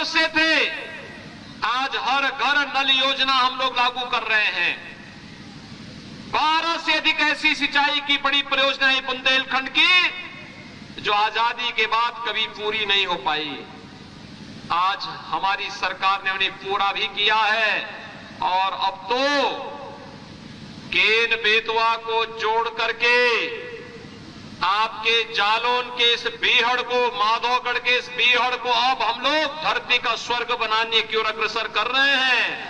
Number से थे, आज हर घर नल योजना हम लोग लागू कर रहे हैं। 12 से अधिक ऐसी सिंचाई की बड़ी परियोजनाएं बुंदेलखंड की जो आजादी के बाद कभी पूरी नहीं हो पाई, आज हमारी सरकार ने उन्हें पूरा भी किया है। और अब तो केन बेतवा को जोड़ करके आपके जालौन के इस बीहड़ को, माधवगढ़ के इस बीहड़ को अब हम लोग धरती का स्वर्ग बनाने की ओर अग्रसर कर रहे हैं।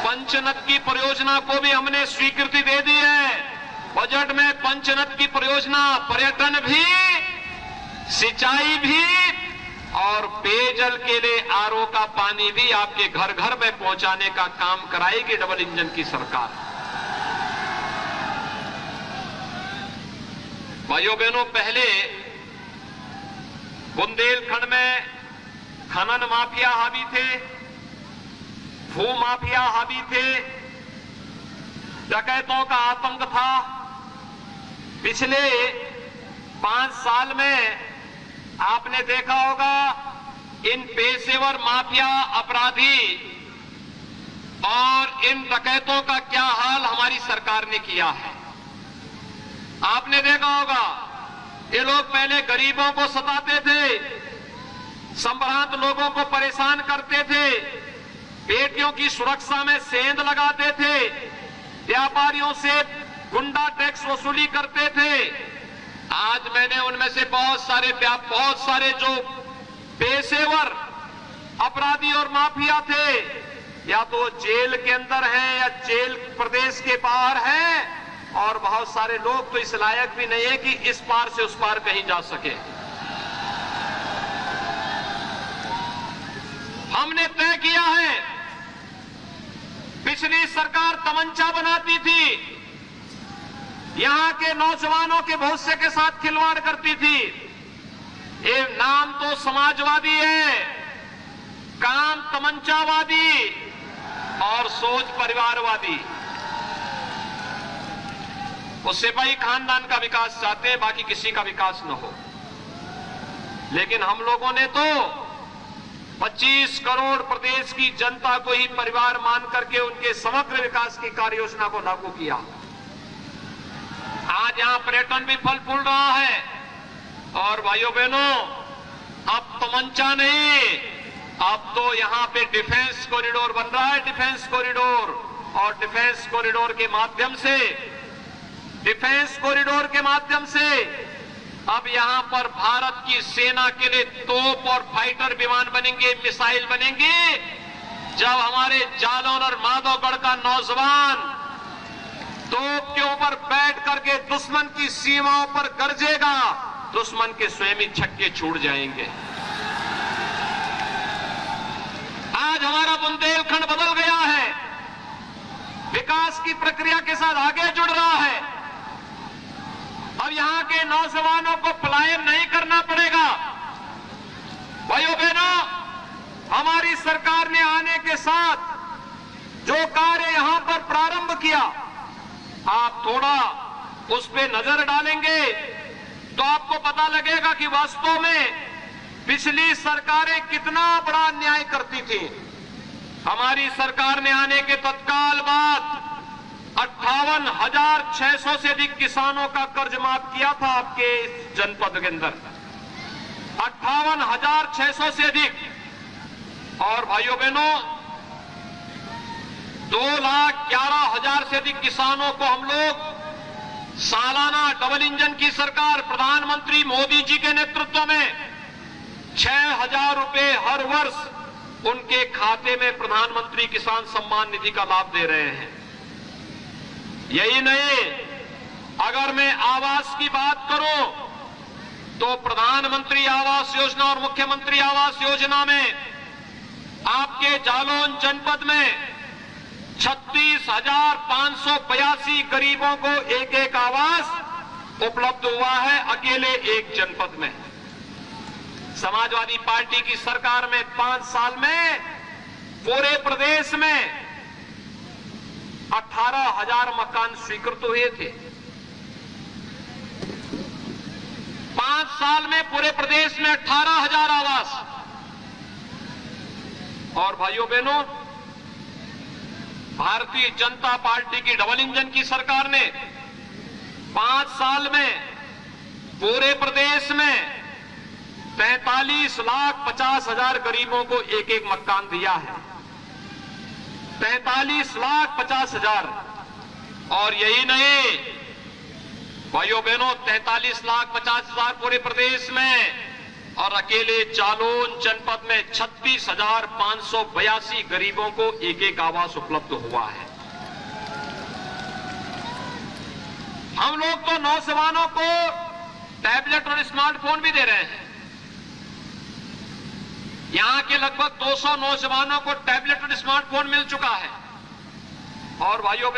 पंचनद की परियोजना को भी हमने स्वीकृति दे दी है। बजट में पंचनद की परियोजना पर्यटन भी, सिंचाई भी और पेयजल के लिए आरओ का पानी भी आपके घर घर में पहुंचाने का काम कराएगी डबल इंजन की सरकार। भाइयों बहनों, पहले बुंदेलखंड में खनन माफिया हावी थे, भू माफिया हावी थे, डकैतों का आतंक था। पिछले 5 साल में आपने देखा होगा इन पेशेवर माफिया अपराधी और इन डकैतों का क्या हाल हमारी सरकार ने किया है। आपने देखा होगा ये लोग पहले गरीबों को सताते थे, संभ्रांत लोगों को परेशान करते थे, बेटियों की सुरक्षा में सेंध लगाते थे, व्यापारियों से गुंडा टैक्स वसूली करते थे। आज मैंने उनमें से बहुत सारे जो पेशेवर अपराधी और माफिया थे, या तो जेल के अंदर हैं या जेल प्रदेश के बाहर हैं, और बहुत सारे लोग तो इस लायक भी नहीं है कि इस पार से उस पार कहीं जा सके। हमने तय किया है, पिछली सरकार तमंचा बनाती थी, यहां के नौजवानों के भविष्य के साथ खिलवाड़ करती थी। ये नाम तो समाजवादी है, काम तमंचावादी और सोच परिवारवादी। वो सिपाही खानदान का विकास चाहते हैं, बाकी किसी का विकास न हो। लेकिन हम लोगों ने तो 25 करोड़ प्रदेश की जनता को ही परिवार मान करके उनके समग्र विकास की कार्य योजना को लागू किया। आज यहां पर्यटन भी फल फूल रहा है। और भाइयों बहनों, अब तमंचा नहीं, अब तो यहां पे डिफेंस कॉरिडोर बन रहा है, डिफेंस कॉरिडोर। और डिफेंस कॉरिडोर के माध्यम से अब यहां पर भारत की सेना के लिए तोप और फाइटर विमान बनेंगे, मिसाइल बनेंगे। जब हमारे जालौन और माधवगढ़ का नौजवान तोप के ऊपर बैठ करके दुश्मन की सीमाओं पर गरजेगा, दुश्मन के स्वयं ही छक्के छूट जाएंगे। आज हमारा बुंदेलखंड बदल गया है, विकास की प्रक्रिया के साथ आगे जुड़ रहा है। अब यहां के नौजवानों को पलायन नहीं करना पड़ेगा। भाइयों बहनों, हमारी सरकार ने आने के साथ जो कार्य यहां पर प्रारंभ किया, आप थोड़ा उस पे नजर डालेंगे तो आपको पता लगेगा कि वास्तव में पिछली सरकारें कितना बड़ा अन्याय करती थी। हमारी सरकार ने आने के तत्काल बाद 58,600 से अधिक किसानों का कर्ज माफ किया था आपके इस जनपद के अंदर, 58,600 से अधिक। और भाइयों बहनों, 2,11,000 से अधिक किसानों को हम लोग सालाना डबल इंजन की सरकार प्रधानमंत्री मोदी जी के नेतृत्व में 6,000 रुपए हर वर्ष उनके खाते में प्रधानमंत्री किसान सम्मान निधि का लाभ दे रहे हैं। यही नहीं, अगर मैं आवास की बात करूं तो प्रधानमंत्री आवास योजना और मुख्यमंत्री आवास योजना में आपके जालौन जनपद में 36,582 गरीबों को एक एक आवास उपलब्ध हुआ है, अकेले एक जनपद में। समाजवादी पार्टी की सरकार में 5 साल में पूरे प्रदेश में 18,000 मकान स्वीकृत हुए थे। 5 साल में पूरे प्रदेश में 18,000 आवास। और भाइयों बहनों, भारतीय जनता पार्टी की डबल इंजन की सरकार ने 5 साल में पूरे प्रदेश में 43,50,000 गरीबों को एक एक मकान दिया है। 43,50,000। और यही नहीं भाइयों बहनों, 43,50,000 पूरे प्रदेश में, और अकेले जालौन जनपद में 36,582 गरीबों को एक एक आवास उपलब्ध हुआ है। हम लोग तो नौजवानों को टैबलेट और स्मार्टफोन भी दे रहे हैं। यहां के लगभग 200 नौजवानों को टैबलेट और स्मार्टफोन मिल चुका है। और भाइयों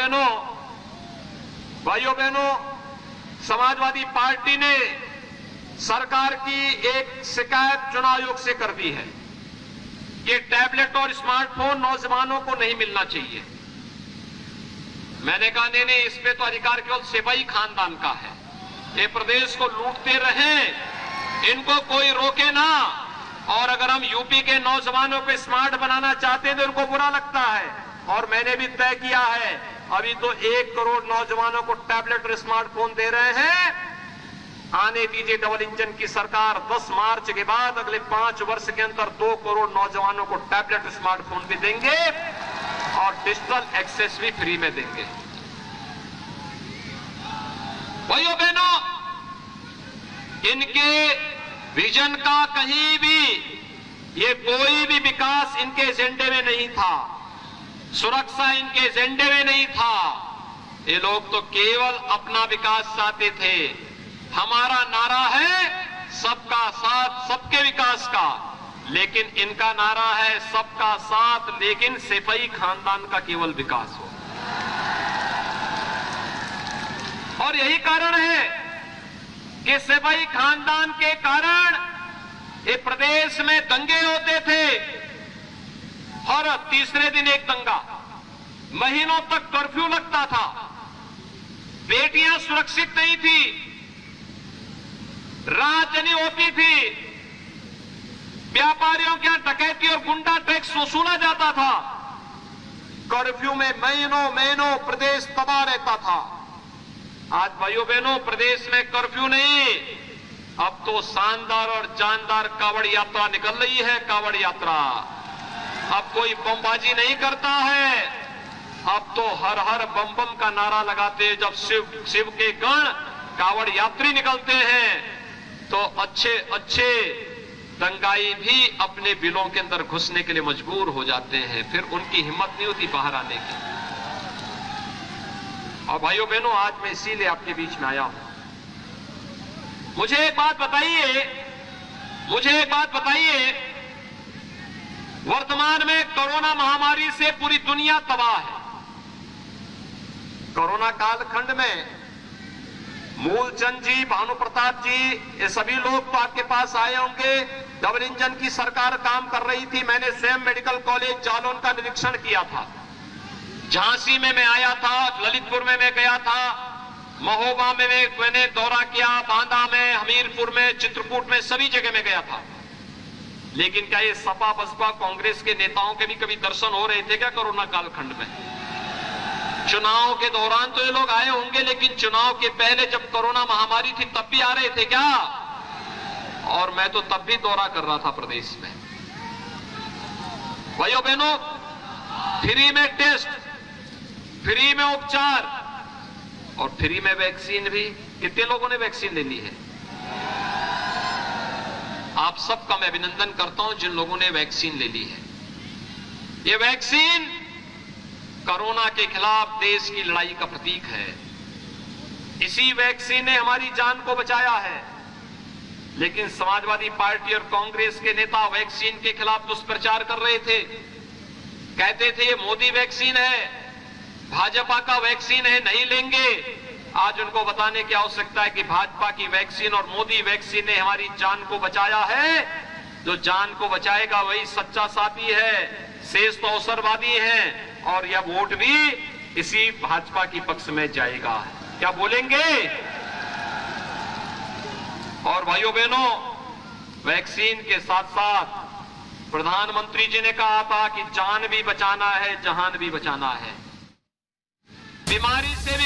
बहनों, समाजवादी पार्टी ने सरकार की एक शिकायत चुनाव आयोग से कर दी है कि टैबलेट और स्मार्टफोन नौजवानों को नहीं मिलना चाहिए। मैंने कहा नहीं, इस पे तो अधिकार केवल सिपाही खानदान का है। ये प्रदेश को लूटते रहें, इनको कोई रोके ना। और अगर हम यूपी के नौजवानों को स्मार्ट बनाना चाहते हैं तो उनको बुरा लगता है। और मैंने भी तय किया है, अभी तो 1 करोड़ नौजवानों को टैबलेट और स्मार्टफोन दे रहे हैं। आने दीजिए डबल इंजन की सरकार। 10 मार्च के बाद अगले 5 वर्ष के अंदर 2 करोड़ नौजवानों को टैबलेट स्मार्टफोन भी देंगे और डिजिटल एक्सेस भी फ्री में देंगे। भाइयों बहनों, इनके विजन का कहीं भी ये कोई भी विकास इनके एजेंडे में नहीं था, सुरक्षा इनके एजेंडे में नहीं था। ये लोग तो केवल अपना विकास चाहते थे। हमारा नारा है सबका साथ सबके विकास का, लेकिन इनका नारा है सबका साथ लेकिन सिपाही खानदान का केवल विकास हो। और यही कारण है कि सिपाही खानदान के कारण ये प्रदेश में दंगे होते थे। हर तीसरे दिन एक दंगा, महीनों तक कर्फ्यू लगता था, बेटियां सुरक्षित नहीं थी, राजनी होती थी, व्यापारियों के यहां डकैती और गुंडा टैक्स वसूला जाता था। कर्फ्यू में महीनों प्रदेश तबाह रहता था। आज भाइयों बहनों, प्रदेश में कर्फ्यू नहीं, अब तो शानदार और जानदार कावड़ यात्रा निकल रही है। कावड़ यात्रा अब कोई बमबाजी नहीं करता है, अब तो हर हर बम बम का नारा लगाते हैं। जब शिव के गण कावड़ यात्री निकलते हैं तो अच्छे दंगाई भी अपने बिलों के अंदर घुसने के लिए मजबूर हो जाते हैं, फिर उनकी हिम्मत नहीं होती बाहर आने की। और भाइयों बहनों, आज मैं इसीलिए आपके बीच में आया हूं। मुझे एक बात बताइए, वर्तमान में कोरोना महामारी से पूरी दुनिया तबाह है। कोरोना कालखंड में मूलचंद जी, भानु प्रताप जी, ये सभी लोग तो आपके पास आए होंगे। डबल इंजन की सरकार काम कर रही थी। मैंने स्वयं मेडिकल कॉलेज जालौन का निरीक्षण किया था। झांसी में मैं आया था, ललितपुर में मैं गया था, महोबा में मैंने दौरा किया, बांदा में, हमीरपुर में, चित्रकूट में, सभी जगह में गया था। लेकिन क्या ये सपा बसपा कांग्रेस के नेताओं के भी कभी दर्शन हो रहे थे क्या कोरोना कालखंड में? चुनाव के दौरान तो ये लोग आए होंगे, लेकिन चुनाव के पहले जब कोरोना महामारी थी तब भी आ रहे थे क्या? और मैं तो तब भी दौरा कर रहा था प्रदेश में। भाइयों बहनों, फ्री में टेस्ट, फ्री में उपचार और फ्री में वैक्सीन भी। कितने लोगों ने वैक्सीन ले ली है? आप सबका मैं अभिनंदन करता हूं जिन लोगों ने वैक्सीन ले ली है। ये वैक्सीन कोरोना के खिलाफ देश की लड़ाई का प्रतीक है। इसी वैक्सीन ने हमारी जान को बचाया है। लेकिन समाजवादी पार्टी और कांग्रेस के नेता वैक्सीन के खिलाफ दुष्प्रचार कर रहे थे। कहते थे ये मोदी वैक्सीन है, भाजपा का वैक्सीन है, नहीं लेंगे। आज उनको बताने की आवश्यकता है कि भाजपा की वैक्सीन और मोदी वैक्सीन ने हमारी जान को बचाया है। जो जान को बचाएगा वही सच्चा साथी है, शेष तो अवसरवादी हैं। और यह वोट भी इसी भाजपा की पक्ष में जाएगा। क्या बोलेंगे? और भाइयों बहनों, वैक्सीन के साथ साथ प्रधानमंत्री जी ने कहा था कि जान भी बचाना है, जहान भी बचाना है। बीमारी से भी